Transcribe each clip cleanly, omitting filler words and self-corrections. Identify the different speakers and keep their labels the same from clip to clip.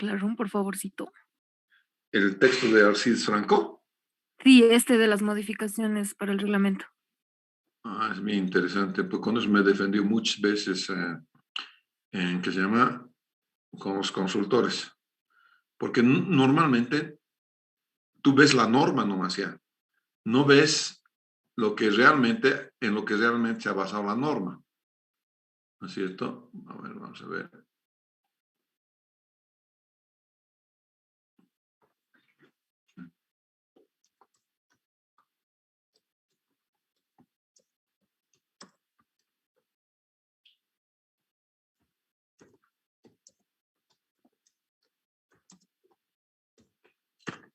Speaker 1: Claro, por favorcito.
Speaker 2: El texto de Alcides Franco.
Speaker 1: Sí, este de las modificaciones para el reglamento.
Speaker 2: Ah, es muy interesante, pues con eso me defendió muchas veces en que se llama con los consultores, porque normalmente tú ves la norma nomás ya, no ves lo que realmente, en lo que realmente se ha basado la norma, ¿no es cierto? A ver, vamos a ver.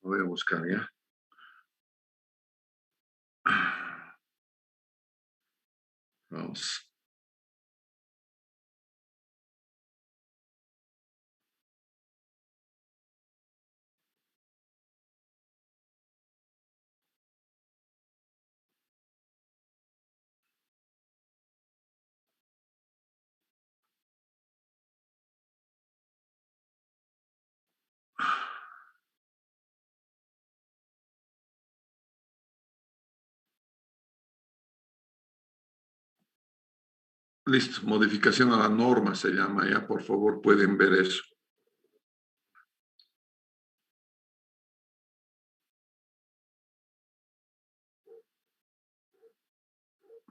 Speaker 2: Voy a buscar ya. Vamos. Listo, modificación a la norma se llama ya, por favor, pueden ver eso.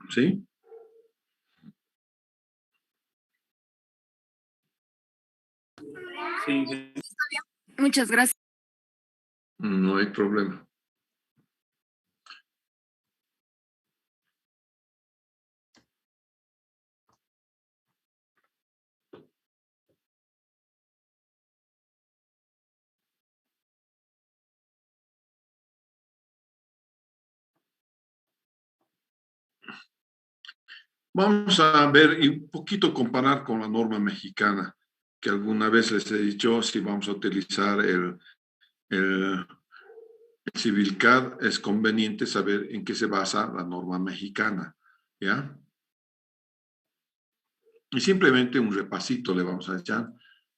Speaker 2: ¿Sí?
Speaker 1: Sí, sí. Está bien. Muchas gracias.
Speaker 2: No hay problema. Vamos a ver y un poquito comparar con la norma mexicana, que alguna vez les he dicho, si vamos a utilizar el CivilCAD, es conveniente saber en qué se basa la norma mexicana, ¿ya? Y simplemente un repasito le vamos a echar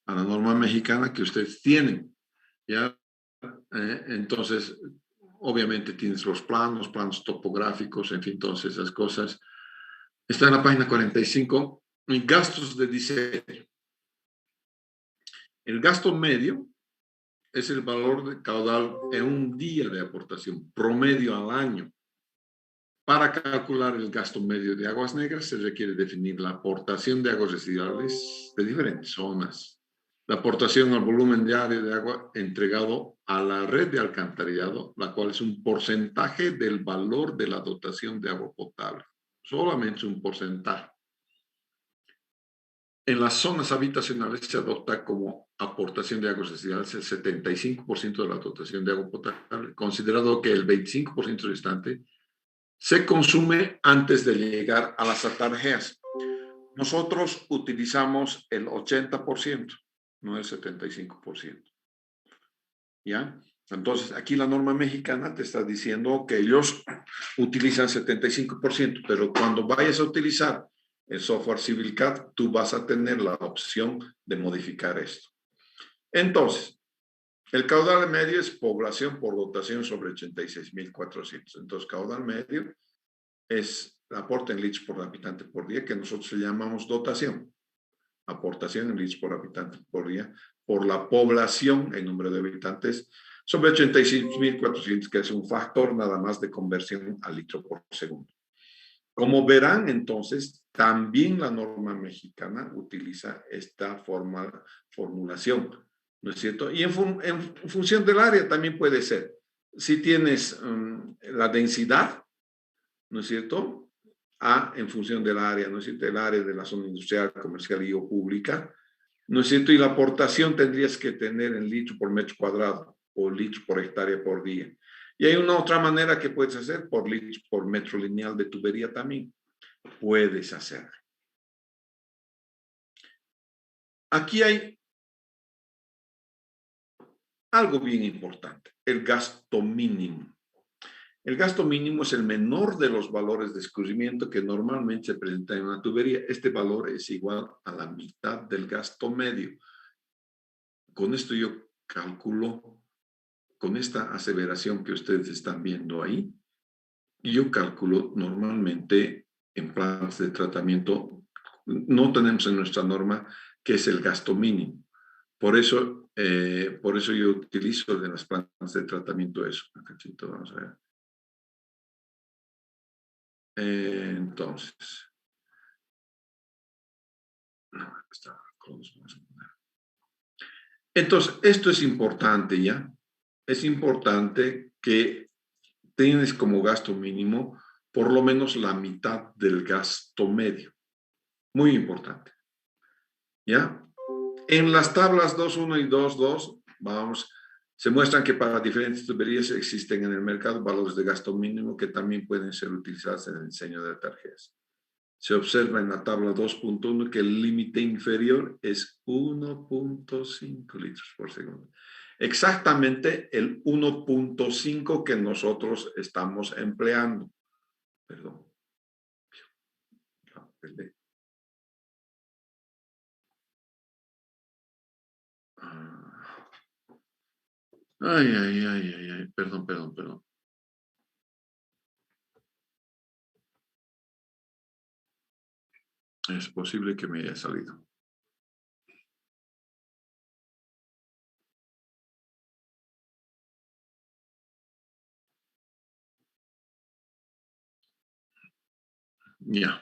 Speaker 2: a la norma mexicana que ustedes tienen, ¿ya? Entonces, obviamente tienes los planos topográficos, en fin, todas esas cosas. Está en la página 45, gastos de diseño. El gasto medio es el valor de caudal en un día de aportación, promedio al año. Para calcular el gasto medio de aguas negras se requiere definir la aportación de aguas residuales de diferentes zonas, la aportación al volumen diario de agua entregado a la red de alcantarillado, la cual es un porcentaje del valor de la dotación de agua potable, solamente un porcentaje. En las zonas habitacionales se adopta como aportación de aguas residuales el 75% de la dotación de agua potable, considerado que el 25% restante se consume antes de llegar a las atarjeas. Nosotros utilizamos el 80%, no el 75%. ¿Ya? Entonces, aquí la norma mexicana te está diciendo que ellos utilizan 75%, pero cuando vayas a utilizar el software CivilCAD, tú vas a tener la opción de modificar esto. Entonces, el caudal medio es población por dotación sobre 86.400. Entonces, caudal medio es aporte en litros por habitante por día, que nosotros le llamamos dotación. Aportación en litros por habitante por día, por la población en número de habitantes, sobre 86.400, que es un factor nada más de conversión a litro por segundo. Como verán, entonces, también la norma mexicana utiliza esta formulación, ¿no es cierto? Y en función del área también puede ser. Si tienes la densidad, ¿no es cierto? En función del área, ¿no es cierto? El área de la zona industrial, comercial y o pública, ¿no es cierto? Y la aportación tendrías que tener en litro por metro cuadrado o litro por hectárea por día. Y hay una otra manera que puedes hacer por litro por metro lineal de tubería también. Puedes hacerlo. Aquí hay algo bien importante, el gasto mínimo. El gasto mínimo es el menor de los valores de escurrimiento que normalmente se presentan en una tubería. Este valor es igual a la mitad del gasto medio. con esto yo calculo, con esta aseveración que ustedes están viendo ahí, yo calculo normalmente en planes de tratamiento, no tenemos en nuestra norma que es el gasto mínimo. Por eso yo utilizo de las planes de tratamiento eso. Cachito, vamos a ver. Entonces, no, está, entonces, esto es importante, ¿ya? Es importante que tienes como gasto mínimo por lo menos la mitad del gasto medio. Muy importante, ¿ya? En las tablas 2.1 y 2.2, vamos, se muestran que para diferentes tuberías existen en el mercado valores de gasto mínimo que también pueden ser utilizados en el diseño de tarjetas. Se observa en la tabla 2.1 que el límite inferior es 1.5 litros por segundo. Exactamente el 1.5 que nosotros estamos empleando. Perdón. Ay, ay, ay, ay, ay. Perdón, perdón, perdón. Es posible que me haya salido. Ya.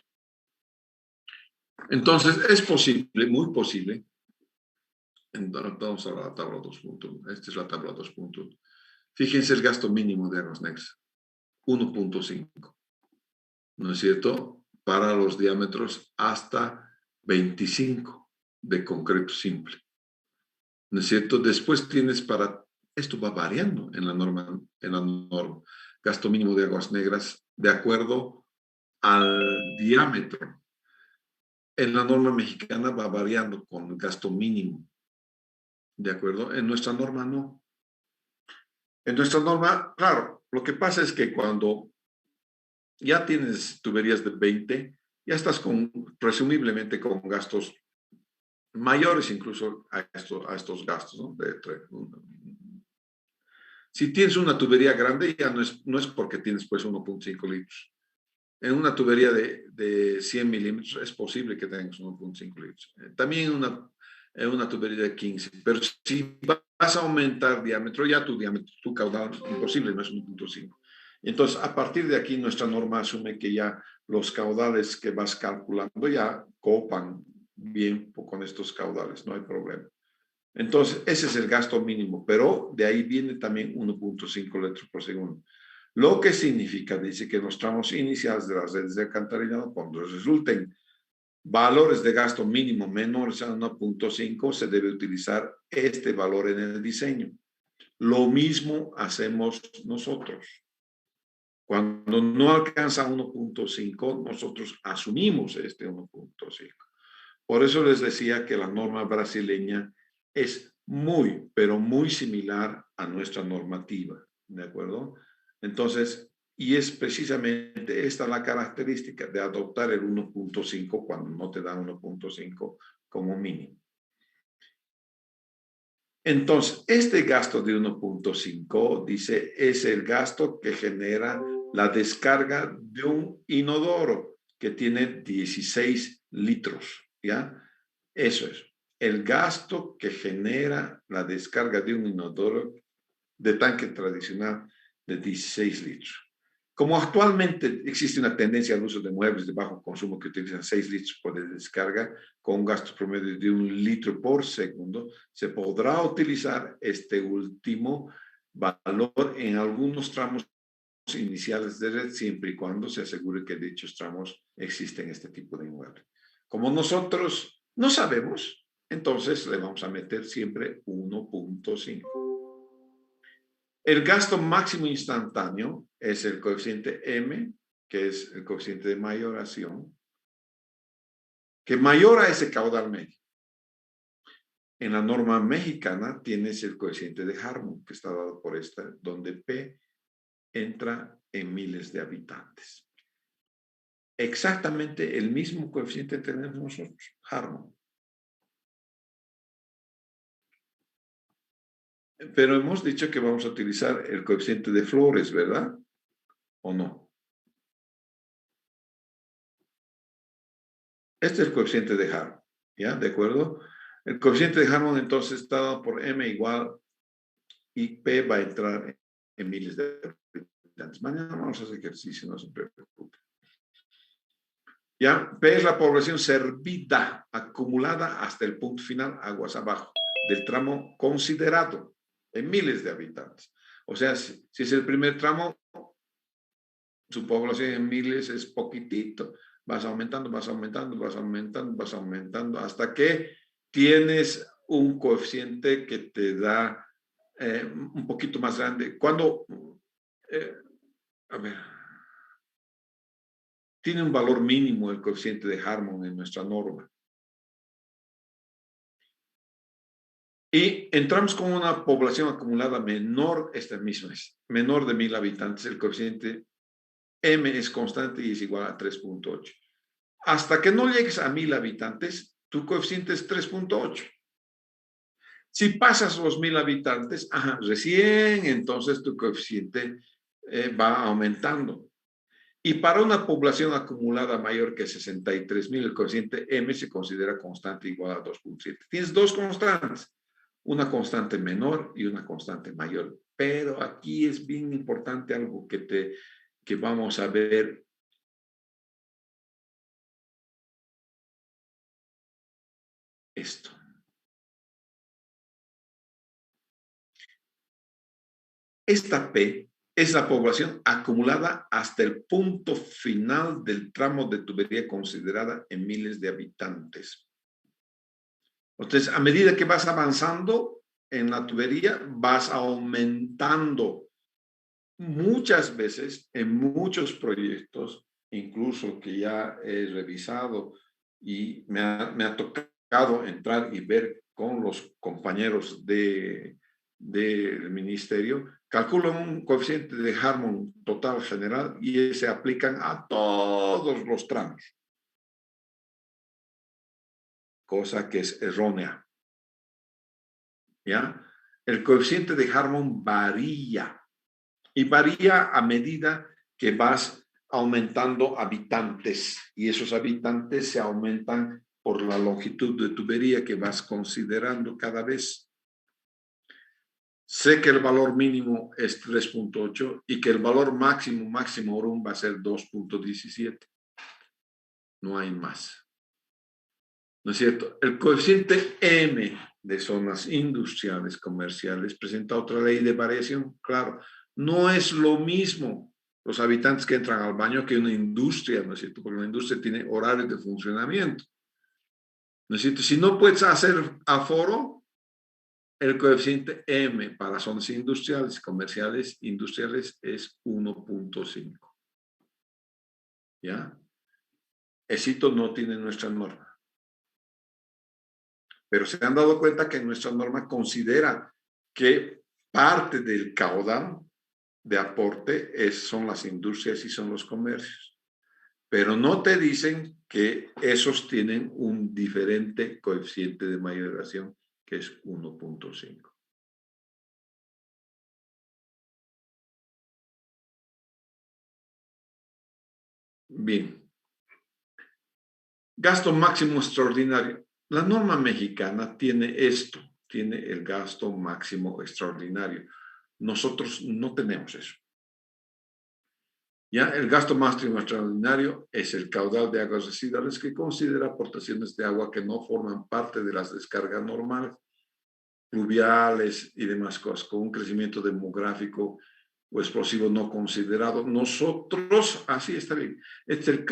Speaker 2: Entonces, es posible, muy posible. Vamos a la tabla 2.1. Esta es la tabla 2.1. Fíjense el gasto mínimo de aguas negras. 1.5. ¿No es cierto? Para los diámetros hasta 25 de concreto simple. ¿No es cierto? Después tienes para... Esto va variando en la norma. Gasto mínimo de aguas negras de acuerdo al diámetro. En la norma mexicana va variando con el gasto mínimo. ¿De acuerdo? En nuestra norma no. En nuestra norma, claro, lo que pasa es que cuando ya tienes tuberías de 20, ya estás presumiblemente con gastos mayores incluso a estos gastos, ¿no? Si tienes una tubería grande, ya no es porque tienes pues 1.5 litros. En una tubería de 100 milímetros es posible que tengas 1.5 litros. También en una tubería de 15. Pero si vas a aumentar diámetro, ya tu caudal imposible, no es 1.5. Entonces, a partir de aquí, nuestra norma asume que ya los caudales que vas calculando ya copan bien con estos caudales, no hay problema. Entonces, ese es el gasto mínimo, pero de ahí viene también 1.5 litros por segundo. Lo que significa, dice que en los tramos iniciales de las redes de alcantarillado, cuando resulten valores de gasto mínimo menores a 1.5, se debe utilizar este valor en el diseño. Lo mismo hacemos nosotros. Cuando no alcanza 1.5, nosotros asumimos este 1.5. Por eso les decía que la norma brasileña es muy, pero muy similar a nuestra normativa, ¿de acuerdo? Entonces, y es precisamente esta la característica de adoptar el 1.5 cuando no te da 1.5 como mínimo. Entonces, este gasto de 1.5, dice, es el gasto que genera la descarga de un inodoro que tiene 16 litros, ¿ya? Eso es, el gasto que genera la descarga de un inodoro de tanque tradicional de 16 litros. Como actualmente existe una tendencia al uso de muebles de bajo consumo que utilizan 6 litros por descarga, con un gasto promedio de 1 litro por segundo, se podrá utilizar este último valor en algunos tramos iniciales de red, siempre y cuando se asegure que en dichos tramos existen este tipo de inmuebles. Como nosotros no sabemos, entonces le vamos a meter siempre 1.5. El gasto máximo instantáneo es el coeficiente M, que es el coeficiente de mayoración, que mayora ese caudal medio. En la norma mexicana tienes el coeficiente de Harmon, que está dado por esta, donde P entra en miles de habitantes. Exactamente el mismo coeficiente tenemos nosotros, Harmon. Pero hemos dicho que vamos a utilizar el coeficiente de Flores, ¿verdad? ¿O no? Este es el coeficiente de Harmon, ¿ya? ¿De acuerdo? El coeficiente de Harmon entonces está dado por M igual y P va a entrar en miles de habitantes. Mañana vamos a hacer ejercicio, no se preocupe. ¿Ya? P es la población servida, acumulada hasta el punto final, aguas abajo, del tramo considerado en miles de habitantes. O sea, si es el primer tramo, su población en miles es poquitito. Vas aumentando, vas aumentando, vas aumentando, vas aumentando, hasta que tienes un coeficiente que te da un poquito más grande. Cuando, a ver, tiene un valor mínimo el coeficiente de Harmon en nuestra norma. Y entramos con una población acumulada menor, esta misma es, menor de 1000 habitantes, el coeficiente M es constante y es igual a 3.8. Hasta que no llegues a 1000 habitantes, tu coeficiente es 3.8. Si pasas los 1000 habitantes, recién entonces tu coeficiente va aumentando. Y para una población acumulada mayor que 63.000, el coeficiente M se considera constante igual a 2.7. Tienes dos constantes, una constante menor y una constante mayor. Pero aquí es bien importante algo que vamos a ver. Esto. Esta P es la población acumulada hasta el punto final del tramo de tubería considerada en miles de habitantes. Entonces, a medida que vas avanzando en la tubería, vas aumentando. Muchas veces, en muchos proyectos, incluso que ya he revisado y me ha tocado entrar y ver con los compañeros del ministerio, calculan un coeficiente de Harmon total general y se aplican a todos los tramos, cosa que es errónea. ¿Ya? El coeficiente de Harmon varía y varía a medida que vas aumentando habitantes y esos habitantes se aumentan por la longitud de tubería que vas considerando cada vez. Sé que el valor mínimo es 3.8 y que el valor máximo Orum va a ser 2.17. No hay más. ¿No es cierto? El coeficiente M de zonas industriales, comerciales, presenta otra ley de variación. Claro, no es lo mismo los habitantes que entran al baño que una industria, ¿no es cierto? Porque una industria tiene horarios de funcionamiento. ¿No es cierto? Si no puedes hacer aforo, el coeficiente M para zonas industriales, comerciales, industriales es 1.5. ¿Ya? Éxito no tiene nuestra norma. Pero se han dado cuenta que nuestra norma considera que parte del caudal de aporte son las industrias y son los comercios. Pero no te dicen que esos tienen un diferente coeficiente de mayoración, que es 1.5. Bien. Gasto máximo extraordinario. La norma mexicana tiene esto, tiene el gasto máximo extraordinario. Nosotros no tenemos eso. Ya el gasto máximo extraordinario es el caudal de aguas residuales que considera aportaciones de agua que no forman parte de las descargas normales, pluviales y demás cosas, con un crecimiento demográfico o explosivo no considerado. Nosotros, así está bien, es el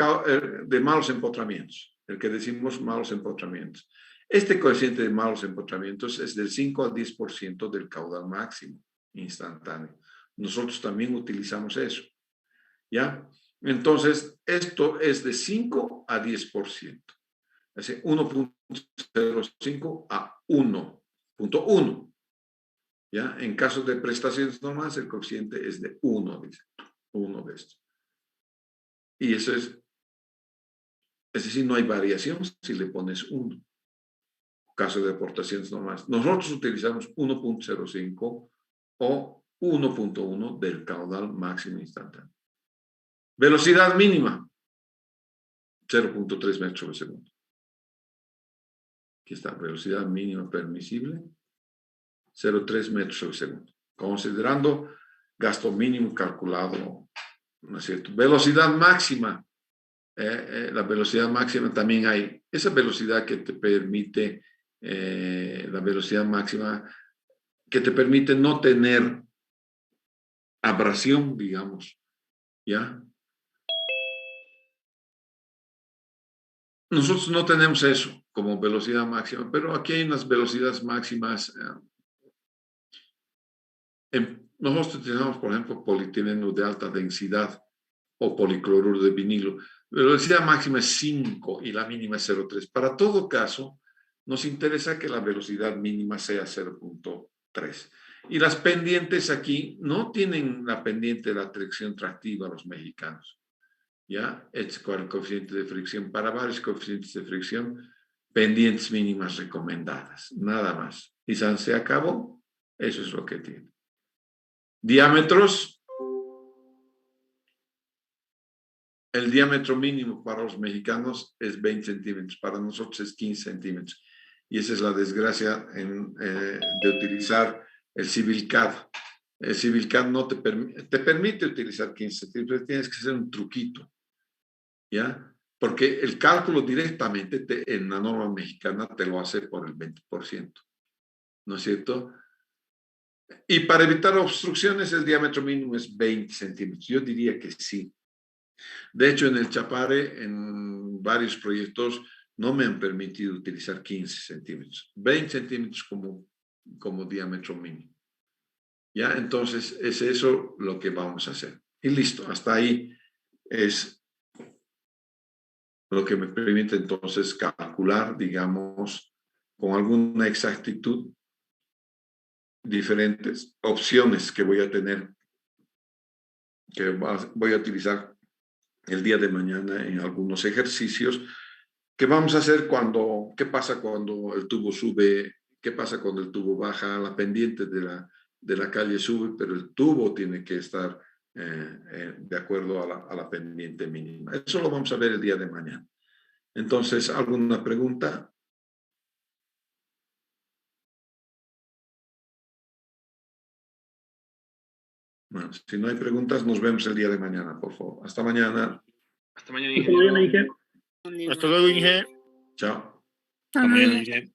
Speaker 2: de malos empotramientos, el que decimos malos empotramientos. Este coeficiente de malos empotramientos es del 5 al 10% del caudal máximo instantáneo. Nosotros también utilizamos eso. ¿Ya? Entonces, esto es de 5 a 10%. Es decir, 1.05 a 1.1. ¿Ya? En caso de prestaciones normales, el coeficiente es de 1, dice. 1 de esto. Y eso es decir, no hay variación si le pones 1. caso de aportaciones nomás. Nosotros utilizamos 1.05 o 1.1 del caudal máximo instantáneo. Velocidad mínima, 0.3 metros por segundo. Aquí está, velocidad mínima permisible, 0.3 metros por segundo. Considerando gasto mínimo calculado, ¿no es cierto? Velocidad máxima. La velocidad máxima también hay. Esa velocidad que te permite, la velocidad máxima que te permite no tener abrasión, digamos, ¿ya? Nosotros no tenemos eso como velocidad máxima, pero aquí hay unas velocidades máximas. Nosotros utilizamos, por ejemplo, polietileno de alta densidad o policloruro de vinilo. La velocidad máxima es 5 y la mínima es 0.3. Para todo caso, nos interesa que la velocidad mínima sea 0.3. Y las pendientes aquí no tienen la pendiente de la tracción tractiva los mexicanos. ¿Ya? Es con el coeficiente de fricción. Para varios coeficientes de fricción, pendientes mínimas recomendadas. Nada más. Y se acabó. Eso es lo que tiene. Diámetros. El diámetro mínimo para los mexicanos es 20 centímetros. Para nosotros es 15 centímetros. Y esa es la desgracia de utilizar el CivilCAD. El CivilCAD no te permite utilizar 15 centímetros. Tienes que hacer un truquito. ¿Ya? Porque el cálculo directamente en la norma mexicana te lo hace por el 20%. ¿No es cierto? Y para evitar obstrucciones, el diámetro mínimo es 20 centímetros. Yo diría que sí. De hecho, en el Chapare, en varios proyectos, no me han permitido utilizar 15 centímetros. 20 centímetros como diámetro mínimo. ¿Ya? Entonces, es eso lo que vamos a hacer. Y listo, hasta ahí es lo que me permite entonces calcular, digamos, con alguna exactitud diferentes opciones que voy a tener, que voy a utilizar el día de mañana en algunos ejercicios que vamos a hacer qué pasa cuando el tubo sube, qué pasa cuando el tubo baja, la pendiente de la calle sube, pero el tubo tiene que estar de acuerdo a la pendiente mínima. Eso lo vamos a ver el día de mañana. Entonces, ¿alguna pregunta? Bueno, si no hay preguntas, nos vemos el día de mañana, por favor. Hasta mañana.
Speaker 3: Hasta mañana, ingeniero.
Speaker 4: Hasta luego, Inge.
Speaker 2: Chao.
Speaker 3: Hasta mañana, Inge.